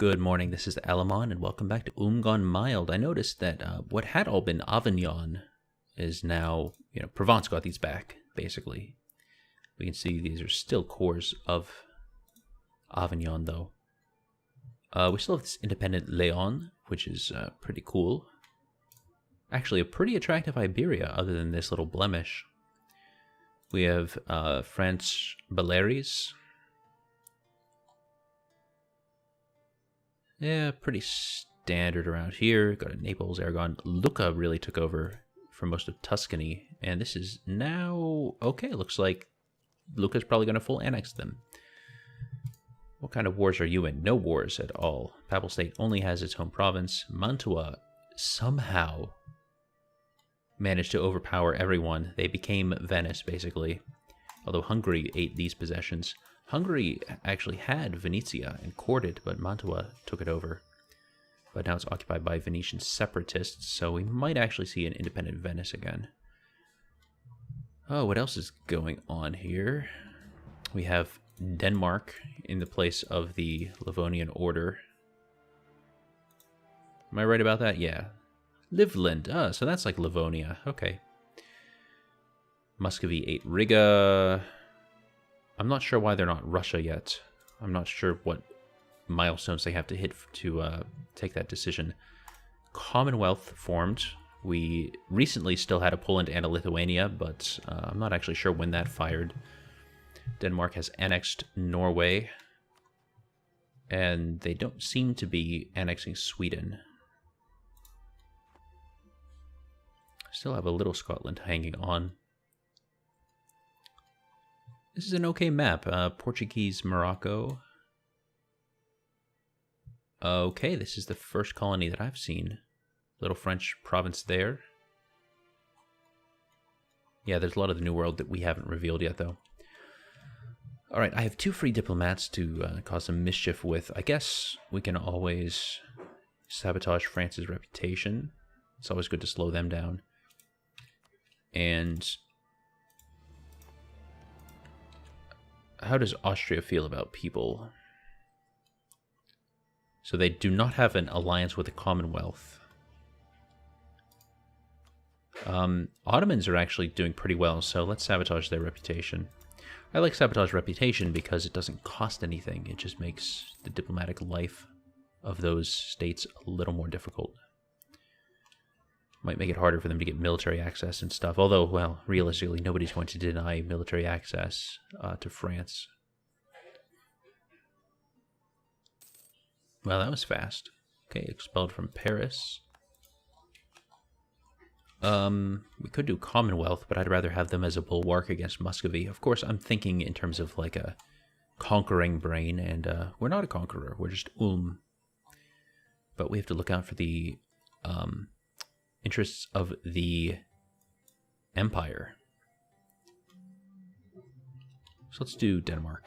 Good morning, this is Alamon, and welcome back to Ulm Gone Mild. I noticed that what had all been Avignon is now, Provence got these back, basically. We can see these are still cores of Avignon, though. We still have this independent Leon, which is pretty cool. Actually, a pretty attractive Iberia, other than this little blemish. We have French Baleares. Yeah, pretty standard around here. Got a Naples, Aragon. Lucca really took over for most of Tuscany. And this is now... okay, looks like Lucca's probably going to full annex them. What kind of wars are you in? No wars at all. Papal State only has its home province. Mantua somehow managed to overpower everyone. They became Venice, basically. Although Hungary ate these possessions. Hungary actually had Venetia and courted, but Mantua took it over. But now it's occupied by Venetian separatists, so we might actually see an independent Venice again. Oh, what else is going on here? We have Denmark in the place of the Livonian Order. Am I right about that? Yeah. Livland. Oh, so that's like Livonia. Okay. Muscovy ate Riga. I'm not sure why they're not Russia yet. I'm not sure what milestones they have to hit to take that decision. Commonwealth formed. We recently still had a Poland and a Lithuania, but I'm not actually sure when that fired. Denmark has annexed Norway, and they don't seem to be annexing Sweden. Still have a little Scotland hanging on. This is an okay map. Portuguese Morocco. Okay, this is the first colony that I've seen. Little French province there. Yeah, there's a lot of the New World that we haven't revealed yet, though. Alright, I have 2 free diplomats to cause some mischief with. I guess we can always sabotage France's reputation. It's always good to slow them down. And... how does Austria feel about people? So they do not have an alliance with the Commonwealth. Ottomans are actually doing pretty well, so let's sabotage their reputation. I like sabotage reputation because it doesn't cost anything. It just makes the diplomatic life of those states a little more difficult. Might make it harder for them to get military access and stuff. Although, well, realistically, nobody's going to deny military access to France. Well, that was fast. Okay, expelled from Paris. We could do Commonwealth, but I'd rather have them as a bulwark against Muscovy. Of course, I'm thinking in terms of like a conquering brain, and we're not a conqueror. We're just Ulm. But we have to look out for the... interests of the empire. So let's do Denmark.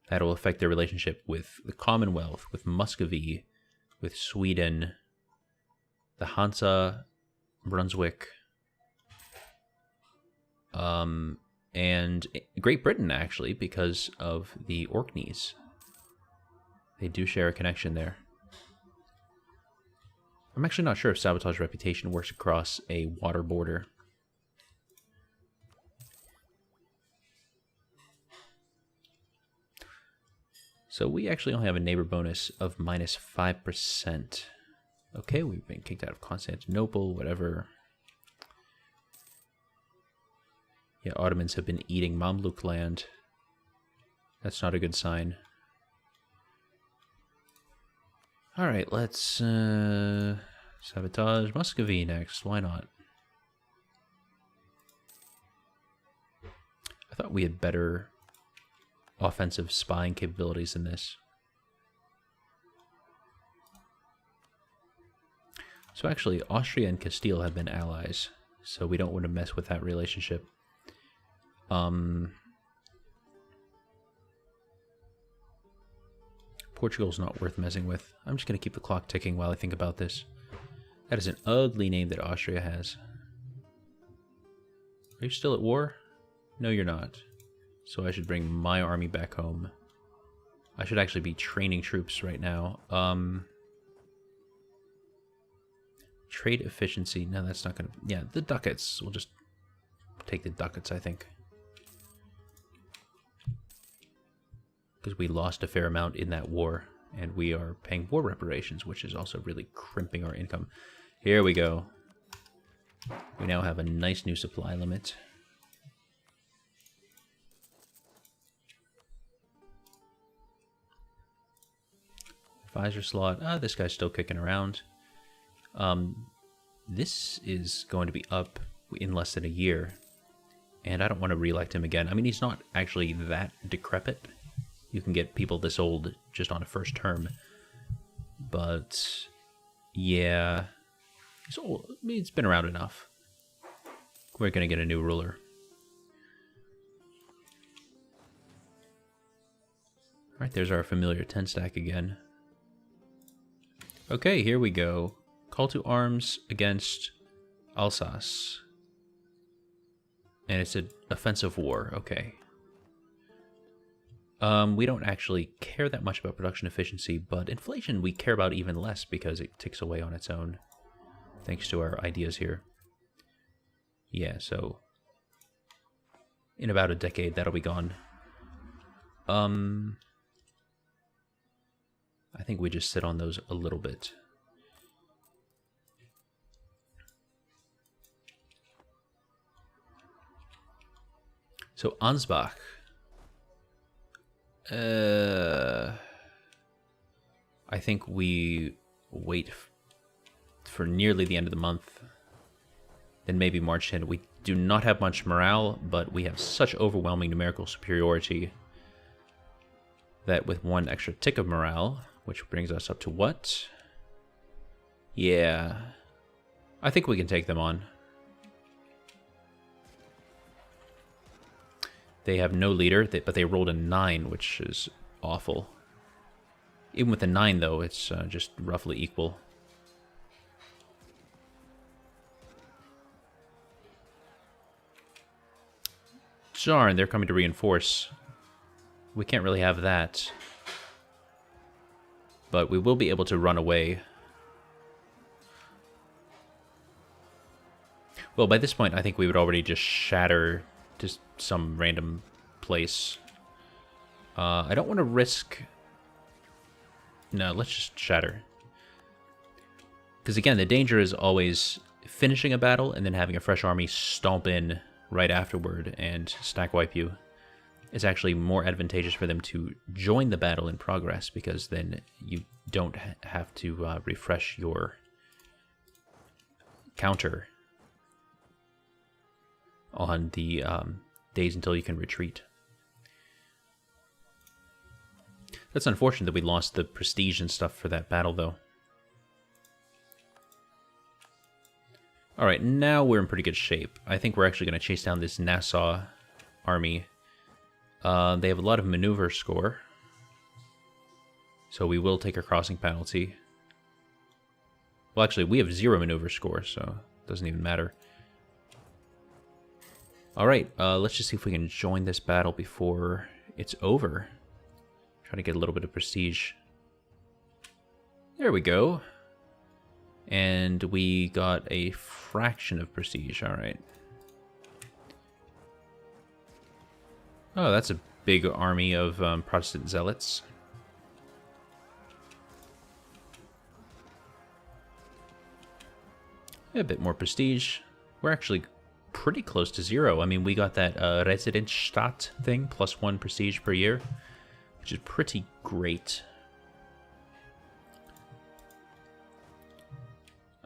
That'll affect their relationship with the Commonwealth, with Muscovy, with Sweden, the Hansa, Brunswick, and Great Britain, actually, because of the Orkneys. They do share a connection there. I'm actually not sure if sabotage reputation works across a water border. So we actually only have a neighbor bonus of minus 5%. Okay, we've been kicked out of Constantinople, whatever. Yeah, Ottomans have been eating Mamluk land. That's not a good sign. Alright, let's sabotage Muscovy next. Why not? I thought we had better offensive spying capabilities than this. So actually, Austria and Castile have been allies, so we don't want to mess with that relationship. Portugal's not worth messing with. I'm just going to keep the clock ticking while I think about this. That is an ugly name that Austria has. Are you still at war? No, you're not. So I should bring my army back home. I should actually be training troops right now. Trade efficiency. No, that's not going to... Yeah, the ducats. We'll just take the ducats, I think. Because we lost a fair amount in that war. And we are paying war reparations, which is also really crimping our income. Here we go. We now have a nice new supply limit. Advisor slot. Ah, this guy's still kicking around. This is going to be up in less than a year. And I don't want to re-elect him again. I mean, he's not actually that decrepit. You can get people this old just on a first term. But, yeah. He's old. I mean, it's been around enough. We're going to get a new ruler. Alright, there's our familiar 10 stack again. Okay, here we go. Call to arms against Alsace. And it's an offensive war, okay. We don't actually care that much about production efficiency, but inflation we care about even less because it ticks away on its own. Thanks to our ideas here. Yeah, so in about a decade that'll be gone. I think we just sit on those a little bit. So Ansbach. I think we wait for nearly the end of the month. Then maybe march in. We do not have much morale, but we have such overwhelming numerical superiority that with one extra tick of morale, which brings us up to what? Yeah. I think we can take them on. They have no leader, but they rolled a 9, which is awful. Even with a 9, though, it's just roughly equal. Darn, they're coming to reinforce. We can't really have that. But we will be able to run away. Well, by this point, I think we would already just shatter to some random place. I don't want to risk... No, let's just shatter. Because again, the danger is always finishing a battle and then having a fresh army stomp in right afterward and stack wipe you. It's actually more advantageous for them to join the battle in progress, because then you don't have to refresh your counter on the days until you can retreat. That's unfortunate that we lost the prestige and stuff for that battle, though. Alright, now we're in pretty good shape. I think we're actually going to chase down this Nassau army. They have a lot of maneuver score, so we will take a crossing penalty. Well, actually, we have 0 maneuver score, so it doesn't even matter. Alright, let's just see if we can join this battle before it's over. Try to get a little bit of prestige. There we go. And we got a fraction of prestige, alright. Oh, that's a big army of Protestant zealots. A bit more prestige. We're actually pretty close to 0. I mean, we got that Residenzstadt thing, +1 prestige per year, which is pretty great.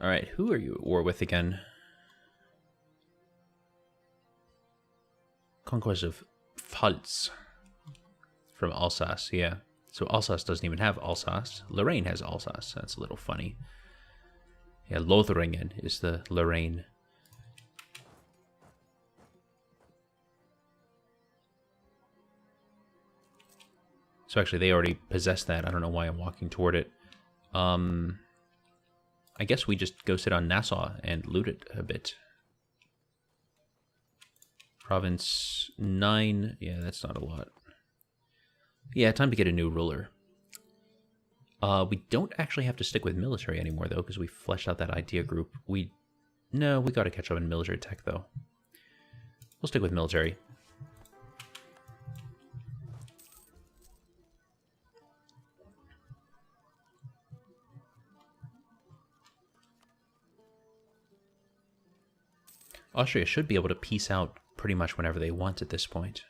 Alright, who are you at war with again? Conquest of Pfalz. From Alsace, yeah. So Alsace doesn't even have Alsace. Lorraine has Alsace. That's a little funny. Yeah, Lothringen is the Lorraine. So actually, they already possess that. I don't know why I'm walking toward it. I guess we just go sit on Nassau and loot it a bit. Province 9. Yeah, that's not a lot. Yeah, time to get a new ruler. We don't actually have to stick with military anymore, though, because we fleshed out that idea group. No, we got to catch up in military tech, though. We'll stick with military. Austria should be able to peace out pretty much whenever they want at this point.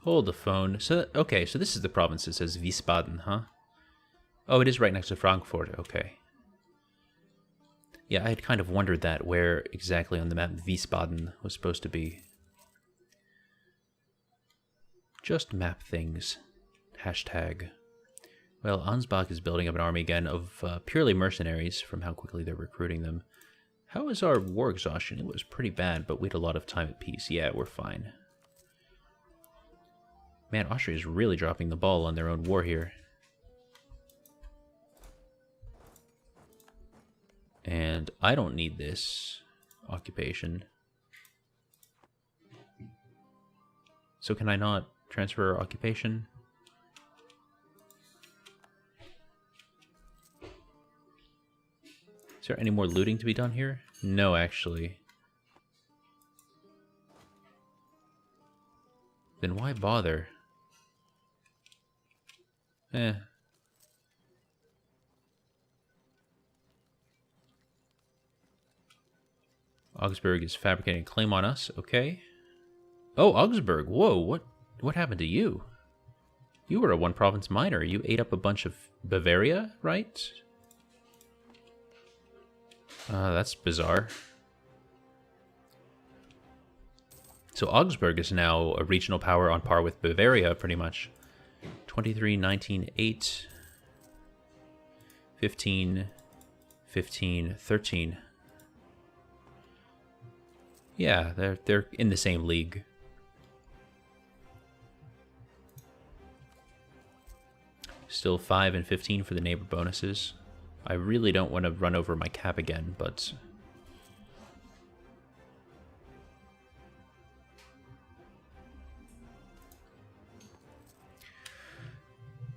Hold the phone. So, okay, so this is the province that says Wiesbaden, huh? Oh, it is right next to Frankfurt. Okay. Yeah, I had kind of wondered that, where exactly on the map Wiesbaden was supposed to be. Just map things. Hashtag. Well, Ansbach is building up an army again of purely mercenaries from how quickly they're recruiting them. How was our war exhaustion? It was pretty bad, but we had a lot of time at peace. Yeah, we're fine. Man, Austria is really dropping the ball on their own war here. And I don't need this occupation. So can I not transfer occupation? Is there any more looting to be done here? No, actually. Then why bother? Augsburg is fabricating a claim on us. Okay. Oh, Augsburg. Whoa, what happened to you? You were a one-province minor. You ate up a bunch of Bavaria, right? That's bizarre. So Augsburg is now a regional power on par with Bavaria, pretty much. 23, 19, 8, 15, 15, 13. Yeah, they're in the same league. Still 5 and 15 for the neighbor bonuses. I really don't want to run over my cap again, but...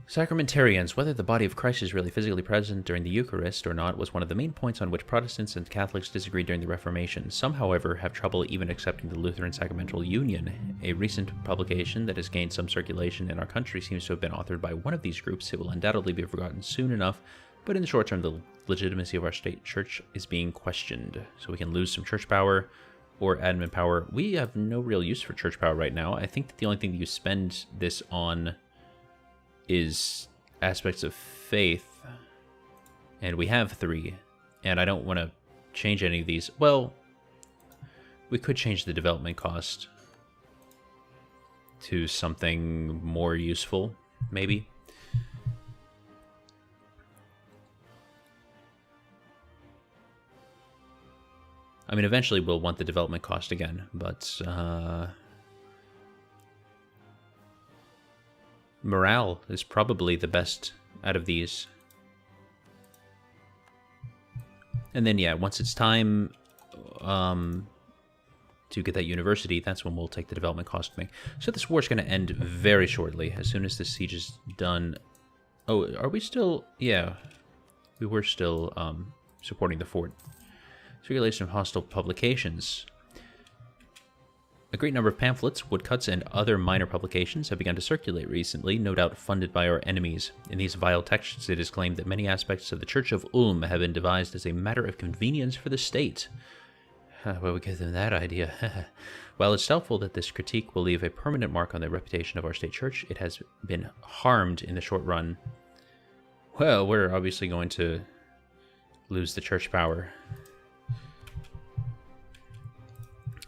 Sacramentarians, whether the body of Christ is really physically present during the Eucharist or not, was one of the main points on which Protestants and Catholics disagreed during the Reformation. Some, however, have trouble even accepting the Lutheran Sacramental Union. A recent publication that has gained some circulation in our country seems to have been authored by one of these groups. It will undoubtedly be forgotten soon enough, but in the short term, the legitimacy of our state church is being questioned. So we can lose some church power or admin power. We have no real use for church power right now. I think that the only thing that you spend this on is aspects of faith, and we have 3, and I don't want to change any of these. Well, we could change the development cost to something more useful, maybe. I mean, eventually we'll want the development cost again, but morale is probably the best out of these. And then, yeah, once it's time to get that university, that's when we'll take the development cost thing. So this war's going to end very shortly, as soon as this siege is done. Oh, are we still... Yeah, we were still supporting the fort. Circulation of hostile publications. A great number of pamphlets, woodcuts, and other minor publications have begun to circulate recently, no doubt funded by our enemies. In these vile texts, it is claimed that many aspects of the Church of Ulm have been devised as a matter of convenience for the state. Where we get them that idea? While it's doubtful that this critique will leave a permanent mark on the reputation of our state church, it has been harmed in the short run. Well, we're obviously going to lose the church power.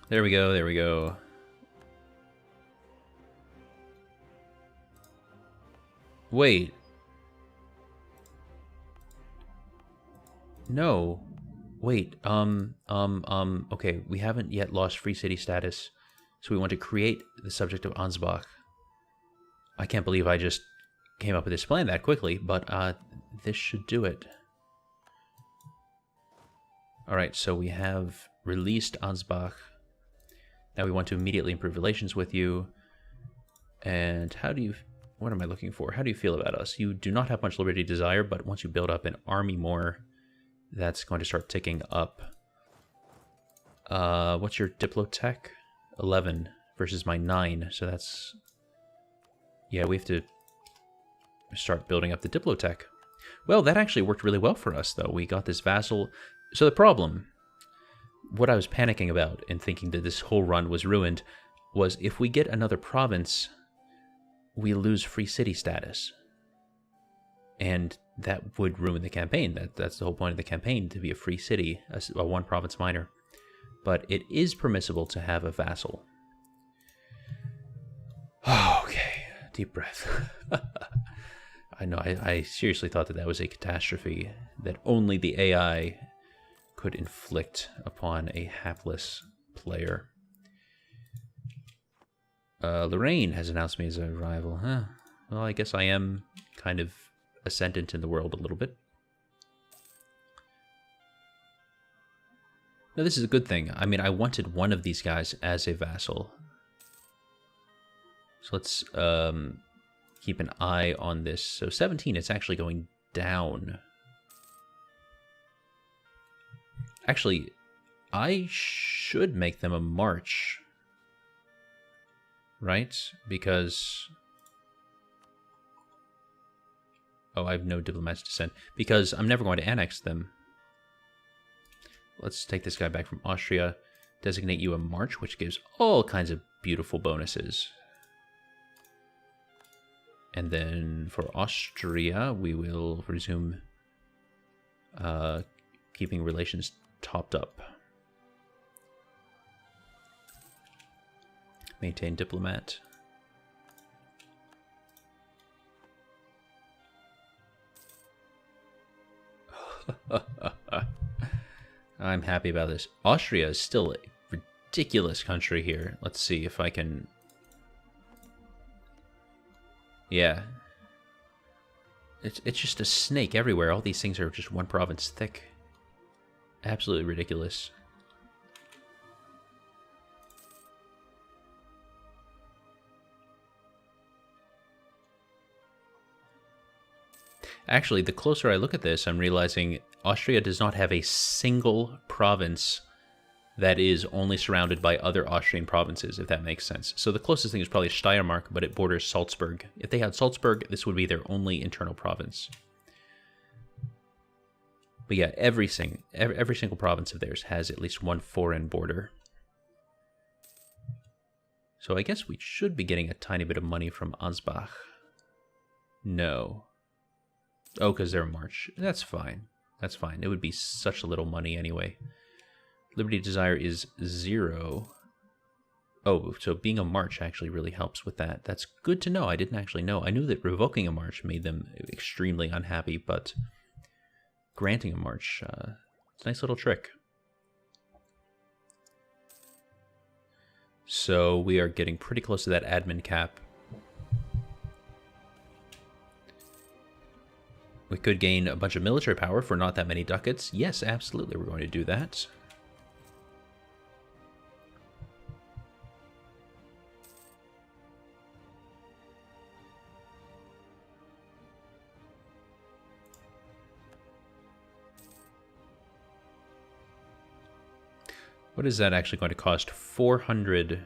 There we go, there we go. Wait, No. Wait, okay, we haven't yet lost free city status, so we want to create the subject of Ansbach. I can't believe I just came up with this plan that quickly, but this should do it. Alright, so we have released Ansbach. Now we want to immediately improve relations with you. And how do you... What am I looking for? How do you feel about us? You do not have much liberty desire, but once you build up an army more, that's going to start ticking up. What's your Diplotech? 11 versus my 9, so that's... Yeah, we have to start building up the Diplotech. Well, that actually worked really well for us, though. We got this vassal... So the problem, what I was panicking about and thinking that this whole run was ruined, was if we get another province, we lose free city status. And that would ruin the campaign. That's the whole point of the campaign, to be a free city, a one province minor. But it is permissible to have a vassal. Okay, deep breath. I know, I seriously thought that was a catastrophe, that only the AI could inflict upon a hapless player. Lorraine has announced me as a rival. Huh. Well, I guess I am kind of ascendant in the world a little bit. Now, this is a good thing. I mean, I wanted one of these guys as a vassal. So let's keep an eye on this. So 17, it's actually going down. Actually, I should make them a march. Right? Because... Oh, I have no diplomats to send. Because I'm never going to annex them. Let's take this guy back from Austria. Designate you a march, which gives all kinds of beautiful bonuses. And then for Austria, we will resume keeping relations topped up. Maintain diplomat. I'm happy about this. Austria is still a ridiculous country here. Let's see if I can... Yeah. It's just a snake everywhere. All these things are just one province thick. Absolutely ridiculous. Actually, the closer I look at this, I'm realizing Austria does not have a single province that is only surrounded by other Austrian provinces, if that makes sense. So the closest thing is probably Steiermark, but it borders Salzburg. If they had Salzburg, this would be their only internal province. But yeah, every single province of theirs has at least one foreign border. So I guess we should be getting a tiny bit of money from Ansbach. No. Oh, because they're a march. That's fine. That's fine. It would be such a little money anyway. Liberty Desire is 0. Oh, so being a march actually really helps with that. That's good to know. I didn't actually know. I knew that revoking a march made them extremely unhappy, but granting a march, it's a nice little trick. So we are getting pretty close to that admin cap. We could gain a bunch of military power for not that many ducats. Yes, absolutely, we're going to do that. What is that actually going to cost? 400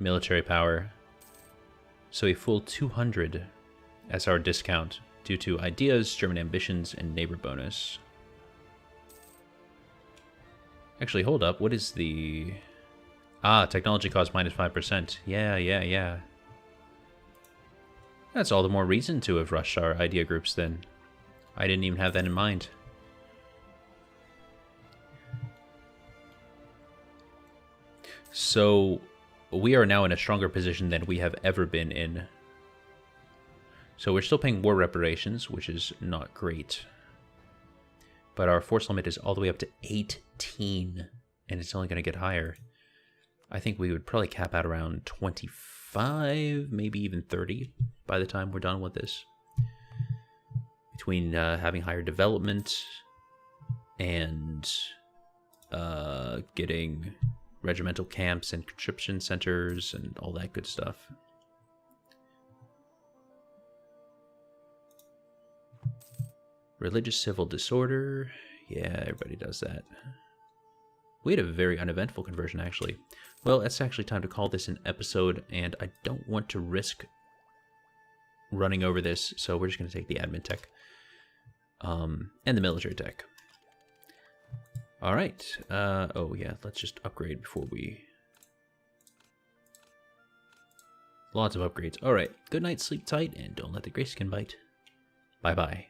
military power. So a full 200 as our discount due to ideas, German ambitions, and neighbor bonus. Actually, hold up. What is the... Ah, technology cost minus 5%. Yeah. That's all the more reason to have rushed our idea groups then. I didn't even have that in mind. So, we are now in a stronger position than we have ever been in. So we're still paying war reparations, which is not great. But our force limit is all the way up to 18, and it's only going to get higher. I think we would probably cap out around 25, maybe even 30 by the time we're done with this. Between having higher development and getting regimental camps and conscription centers and all that good stuff. Religious civil disorder. Yeah, everybody does that. We had a very uneventful conversion, actually. Well, it's actually time to call this an episode, and I don't want to risk running over this, so we're just going to take the admin tech and the military tech. All right. Oh, yeah, let's just upgrade before we... Lots of upgrades. All right. Good night, sleep tight, and don't let the grayskin bite. Bye-bye.